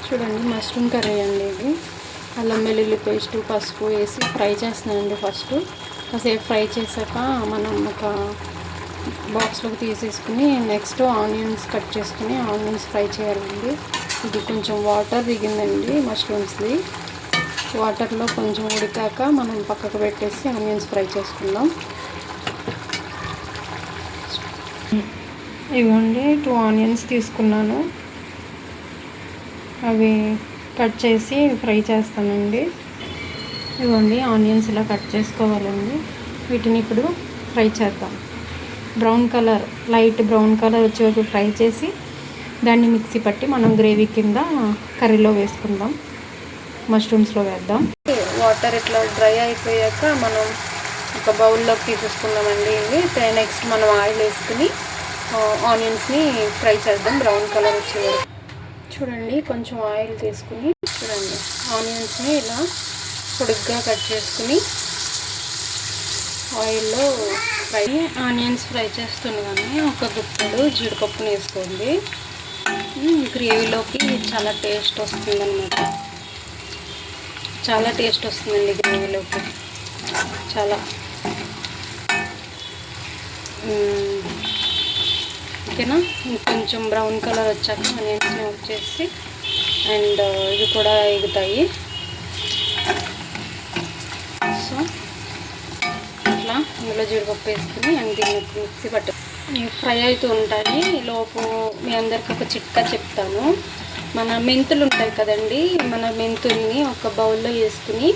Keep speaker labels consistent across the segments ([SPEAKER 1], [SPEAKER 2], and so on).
[SPEAKER 1] చూడండి mushroom curry అండి ఇది. అల్లం వెల్లుల్లి పేస్ట్ పసుపు వేసి ఫ్రై చేస్తున్నానండి. ఫస్ట్ కాసేపు ఫ్రై చేశాక మనం ఒక బాక్స్లోకి తీసేసుకుని నెక్స్ట్ ఆనియన్స్ కట్ చేసుకుని ఆనియన్స్ ఫ్రై చేయాలండి. ఇది కొంచెం వాటర్ దిగిందండి మష్రూమ్స్ది. వాటర్లో కొంచెం ఉడికాక మనం పక్కకు పెట్టేసి ఆనియన్స్ ఫ్రై చేసుకుందాం. ఇవ్వండి 2 ఆనియన్స్ తీసుకున్నాను. అవి కట్ చేసి ఫ్రై చేస్తానండి. ఇవ్వండి ఆనియన్స్ ఇలా కట్ చేసుకోవాలండి. వీటిని ఇప్పుడు ఫ్రై చేద్దాం. Brown colour light brown colour వచ్చే వరకు ఫ్రై చేసి దాన్ని మిక్సీ పట్టి మనం గ్రేవీ కింద కర్రీలో వేసుకుందాం. మష్రూమ్స్లో వేద్దాం. వాటర్ ఇట్లా డ్రై అయిపోయాక మనం ఒక బౌల్లోకి తీసేసుకుందామండి. ఇవి నెక్స్ట్ మనం ఆయిల్ వేసుకుని ఆనియన్స్ని ఫ్రై చేద్దాం బ్రౌన్ కలర్ వచ్చే వరకు. చూడండి కొంచెం ఆయిల్ తీసుకుని చూడండి ఆనియన్స్ని ఇలా పొడుగ్గా కట్ చేసుకుని ఆయిల్లో ఫ్రై ఆనియన్స్ ఫ్రై చేస్తుండగానే ఒక గుప్పెడు జీడిపప్పుని వేసుకోండి. గ్రేవీలోకి చాలా టేస్ట్ వస్తుందన్నమాట. చాలా టేస్ట్ వస్తుందండి గ్రేవీలోకి. చాలా ఓకేనా. కొంచెం బ్రౌన్ కలర్ వచ్చాక ఆనియన్స్ని వచ్చేసి అండ్ ఇవి కూడా ఎగుతాయి. సో ఇట్లా ఇందులో జీడిపప్పు వేసుకుని అండ్ దీన్ని మిక్సీ పట్టు ఫ్రై అవుతూ ఉంటాయి. లోపు మీ అందరికి ఒక చిట్కా చెప్తాను. మన మెంతులు ఉంటాయి కదండి, మన మెంతుల్ని ఒక బౌల్లో వేసుకుని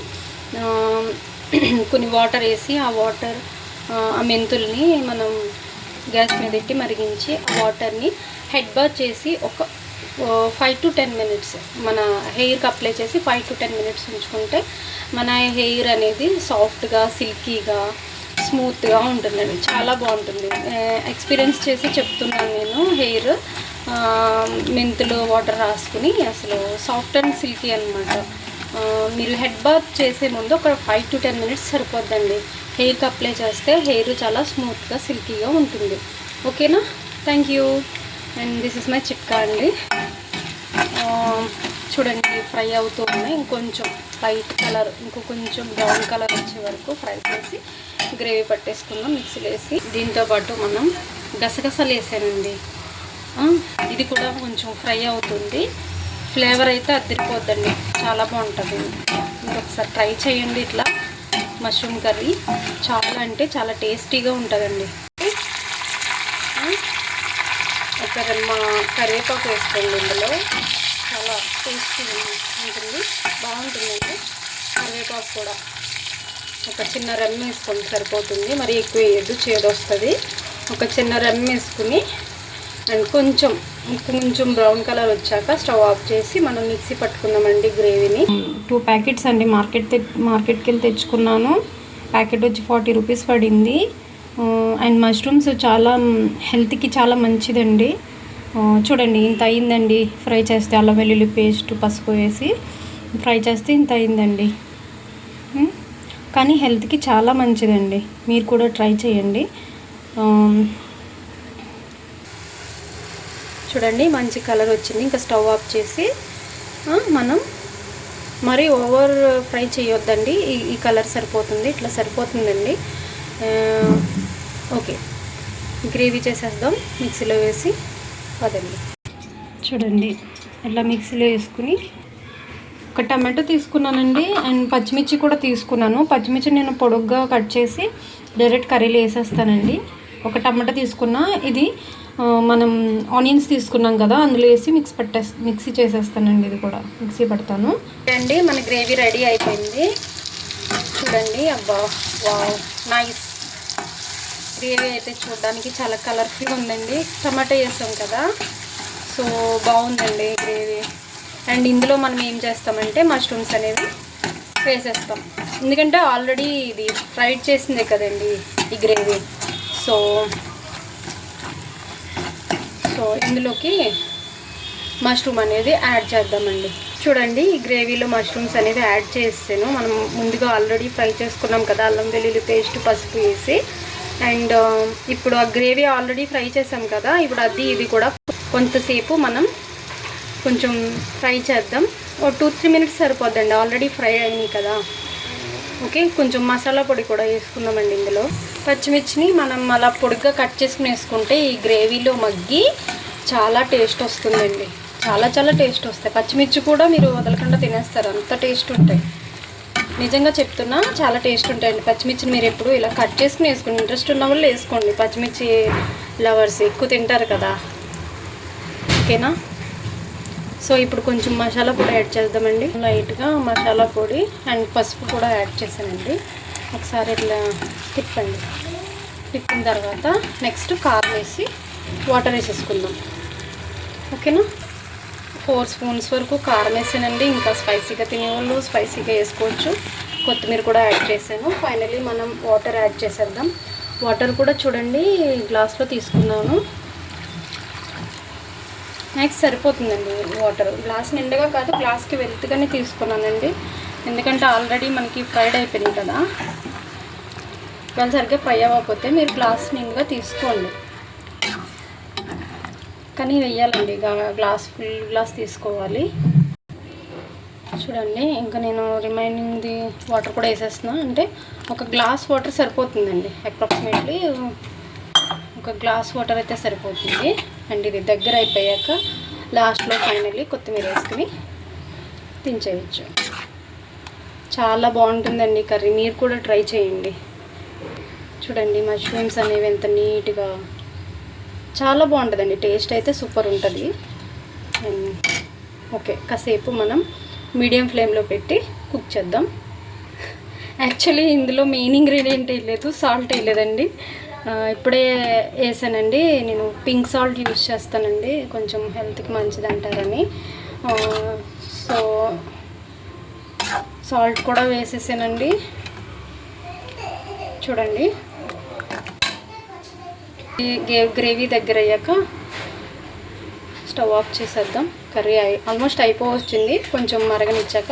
[SPEAKER 1] కొన్ని వాటర్ వేసి ఆ మెంతుల్ని మనం గ్యాస్ మీద పెట్టి మరిగించి ఆ వాటర్ని హెడ్ బాత్ చేసి ఒక 5 to 10 minutes మన హెయిర్కి అప్లై చేసి 5 to 10 minutes ఉంచుకుంటే మన హెయిర్ అనేది సాఫ్ట్గా సిల్కీగా స్మూత్గా ఉంటుందండి. చాలా బాగుంటుంది. ఎక్స్పీరియన్స్ చేసి చెప్తున్నాను నేను. హెయిర్ మెంతులు వాటర్ రాసుకుని అసలు సాఫ్ట్ అండ్ సిల్కీ అనమాట. మీరు హెడ్ బాత్ చేసే ముందు ఒక 5 to 10 minutes సరిపోద్దండి. హెయిర్కి అప్లై చేస్తే హెయిర్ చాలా స్మూత్గా సిల్కీగా ఉంటుంది. ఓకేనా. Thank you. And this is my చిట్కా అండి. చూడండి ఫ్రై అవుతూ ఉన్నాయి. ఇంకొంచెం లైట్ కలర్ కొంచెం బ్రౌన్ కలర్ వచ్చే వరకు ఫ్రై చేసి గ్రేవీ పట్టేసుకుందాం మిక్సీలో వేసి. దీంతోపాటు మనం గసగసాలు వేసానండి. ఇది కూడా కొంచెం ఫ్రై అవుతుంది. ఫ్లేవర్ అయితే అదిరిపోద్దండి. చాలా బాగుంటుంది. ఇంకొకసారి ట్రై చేయండి ఇట్లా మష్రూమ్ కర్రీ. చాలా అంటే చాలా టేస్టీగా ఉంటుందండి. ఒక రెమ్మ కరివేపాకు వేసుకోండి. ఇందులో చాలా టేస్టీగా ఉంటుంది. బాగుంటుందండి. కరివేపాకు కూడా ఒక చిన్న రెమ్మ వేసుకోండి సరిపోతుంది. మరి ఎక్కువ వేయద్దు, చేదు వస్తుంది. ఒక చిన్న రెమ్మ వేసుకుని అండ్ కొంచెం బ్రౌన్ కలర్ వచ్చాక స్టవ్ ఆఫ్ చేసి మనం మిక్సీ పట్టుకుందామండి గ్రేవీని. 2 ప్యాకెట్స్ అండి మార్కెట్కి వెళ్ళి తెచ్చుకున్నాను. ప్యాకెట్ వచ్చి 40 రూపీస్ పడింది. అండ్ మష్రూమ్స్ చాలా హెల్త్కి చాలా మంచిదండి. చూడండి ఇంత అయిందండి. ఫ్రై చేస్తే అల్లం వెల్లుల్లి పేస్ట్ పసుపు వేసి ఫ్రై చేస్తే ఇంత అయిందండి. కానీ హెల్త్కి చాలా మంచిదండి. మీరు కూడా ట్రై చేయండి. చూడండి మంచి కలర్ వచ్చింది. ఇంకా స్టవ్ ఆఫ్ చేసి మనం మరి ఓవర్ ఫ్రై చేయొద్దండి. ఈ కలర్ సరిపోతుంది. ఇట్లా సరిపోతుందండి. ఓకే గ్రేవీ చేసేద్దాం మిక్సీలో వేసి. అదండి చూడండి ఇట్లా మిక్సీలో వేసుకుని ఒక టమాటో తీసుకున్నానండి. అండ్ పచ్చిమిర్చి కూడా తీసుకున్నాను. పచ్చిమిర్చి నేను పొడుగ్గా కట్ చేసి డైరెక్ట్ కర్రీలో వేసేస్తానండి. ఒక టమాటో తీసుకున్నా. ఇది మనం ఆనియన్స్ తీసుకున్నాం కదా, అందులో వేసి మిక్సీ చేసేస్తానండి. ఇది కూడా మిక్సీ పడతాను అండి. మన గ్రేవీ రెడీ అయిపోయింది. చూడండి అబ్బా వావ్ నైస్. గ్రేవీ అయితే చూడడానికి చాలా కలర్ఫుల్గా ఉందండి. టమాటో వేసాం కదా, సో బాగుందండి గ్రేవీ. అండ్ ఇందులో మనం ఏం చేస్తామంటే మష్రూమ్స్ అనేవి వేసేస్తాం. ఎందుకంటే ఆల్రెడీ ఇది ఫ్రైడ్ చేసిందే కదండి ఈ గ్రేవీ. సో ఇందులోకి మష్రూమ్ అనేది యాడ్ చేద్దామండి. చూడండి ఈ గ్రేవీలో మష్రూమ్స్ అనేది యాడ్ చేసాను. మనం ముందుగా ఆల్రెడీ ఫ్రై చేసుకున్నాం కదా అల్లం వెల్లుల్లి పేస్ట్ పసుపు వేసి. అండ్ ఇప్పుడు ఆ గ్రేవీ ఆల్రెడీ ఫ్రై చేసాం కదా, ఇప్పుడు ఇది కూడా కొంతసేపు మనం కొంచెం ఫ్రై చేద్దాం. ఒక 2-3 మినిట్స్ సరిపోద్దండి, ఆల్రెడీ ఫ్రై అయినాయి కదా. ఓకే, కొంచెం మసాలా పొడి కూడా వేసుకుందామండి ఇందులో. పచ్చిమిర్చిని మనం అలా పొడిగా కట్ చేసుకుని వేసుకుంటే ఈ గ్రేవీలో మగ్గి చాలా టేస్ట్ వస్తుందండి. చాలా చాలా టేస్ట్ వస్తాయి. పచ్చిమిర్చి కూడా మీరు వదలకుండా తినేస్తారు, అంత టేస్ట్ ఉంటాయి. నిజంగా చెప్తున్నా, చాలా టేస్ట్ ఉంటాయండి. పచ్చిమిర్చిని మీరు ఎప్పుడు ఇలా కట్ చేసుకుని వేసుకోండి. ఇంట్రెస్ట్ ఉన్న వాళ్ళు వేసుకోండి, పచ్చిమిర్చి లవర్స్ ఎక్కువ తింటారు కదా. ఓకేనా? సో ఇప్పుడు కొంచెం మసాలా పొడి యాడ్ చేద్దామండి. లైట్గా మసాలా పొడి అండ్ పసుపు కూడా యాడ్ చేశానండి. ఒకసారి ఇట్లా తిప్పండి. తిప్పిన తర్వాత నెక్స్ట్ కారం వేసి వాటర్ వేసేసుకుందాం. ఓకేనా? 4 స్పూన్స్ వరకు కారం వేసానండి. ఇంకా స్పైసీగా తినేవాళ్ళు స్పైసీగా వేసుకోవచ్చు. కొత్తిమీర కూడా యాడ్ చేశాను. ఫైనలీ మనం వాటర్ యాడ్ చేసేద్దాం. వాటర్ కూడా చూడండి గ్లాస్లో తీసుకున్నాను. నెక్స్ట్ సరిపోతుందండి వాటర్. గ్లాస్ నిండుగా కాదు, గ్లాస్కి వెళ్తుగానే తీసుకున్నానండి. ఎందుకంటే ఆల్రెడీ మనకి ఫ్రైడ్ అయిపోయింది కదా. వాళ్ళు సరిగ్గా ఫ్రై అవ్వకపోతే మీరు గ్లాస్ నిండుగా తీసుకోండి. కానీ వెయ్యాలండి, ఫుల్ గ్లాస్ తీసుకోవాలి. చూడండి ఇంకా నేను రిమైనింగ్ది వాటర్ కూడా వేసేస్తున్నా. అంటే ఒక గ్లాస్ వాటర్ సరిపోతుందండి, అప్రాక్సిమేట్లీ ఒక గ్లాస్ వాటర్ అయితే సరిపోతుంది. అండ్ ఇది దగ్గర అయిపోయాక లాస్ట్లో ఫైనల్లీ కొత్తిమీర వేసుకుని దించేయచ్చు. చాలా బాగుంటుందండి కర్రీ, మీరు కూడా ట్రై చేయండి. చూడండి మష్రూమ్స్ అనేవి ఎంత నీట్గా, చాలా బాగుంటుందండి. టేస్ట్ అయితే సూపర్ ఉంటుంది. ఓకే, కాసేపు మనం మీడియం ఫ్లేమ్లో పెట్టి కుక్ చేద్దాం. యాక్చువల్లీ ఇందులో మెయిన్ ఇంగ్రీడియంట్ వేయలేదు, సాల్ట్ వేయలేదండి. ఇప్పుడే వేసానండి. నేను పింక్ సాల్ట్ యూజ్ చేస్తానండి, కొంచెం హెల్త్కి మంచిది అంటారని. సో సాల్ట్ కూడా వేసేసానండి. చూడండి గ్రేవీ దగ్గర అయ్యాక స్టవ్ ఆఫ్ చేసేద్దాం. కర్రీ ఆల్మోస్ట్ అయిపోవచ్చింది. కొంచెం మరగనిచ్చాక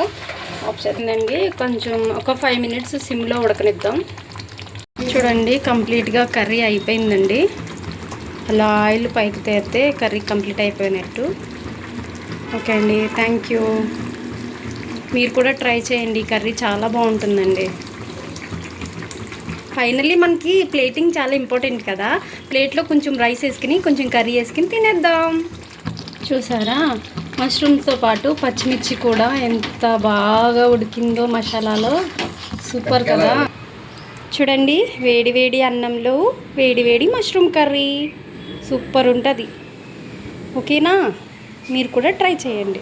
[SPEAKER 1] ఆఫ్ చేద్దామండి. కొంచెం ఒక 5 మినిట్స్ సిమ్లో ఉడకనిద్దాం. చూడండి కంప్లీట్గా కర్రీ అయిపోయిందండి. అలా ఆయిల్ పైకి తేరితే కర్రీ కంప్లీట్ అయిపోయినట్టు. ఓకే అండి, థ్యాంక్ యూ. మీరు కూడా ట్రై చేయండి, కర్రీ చాలా బాగుంటుందండి. ఫైనల్లీ మనకి ప్లేటింగ్ చాలా ఇంపార్టెంట్ కదా. ప్లేట్లో కొంచెం రైస్ వేసుకుని కొంచెం కర్రీ వేసుకుని తినేద్దాం. చూసారా, మష్రూమ్స్తో పాటు పచ్చిమిర్చి కూడా ఎంత బాగా ఉడికిందో మసాలాలో. సూపర్ కదా. చూడండి వేడి వేడి అన్నంలో వేడి వేడి మష్రూమ్ కర్రీ సూపర్ ఉంటుంది. ఓకేనా? మీరు కూడా ట్రై చేయండి.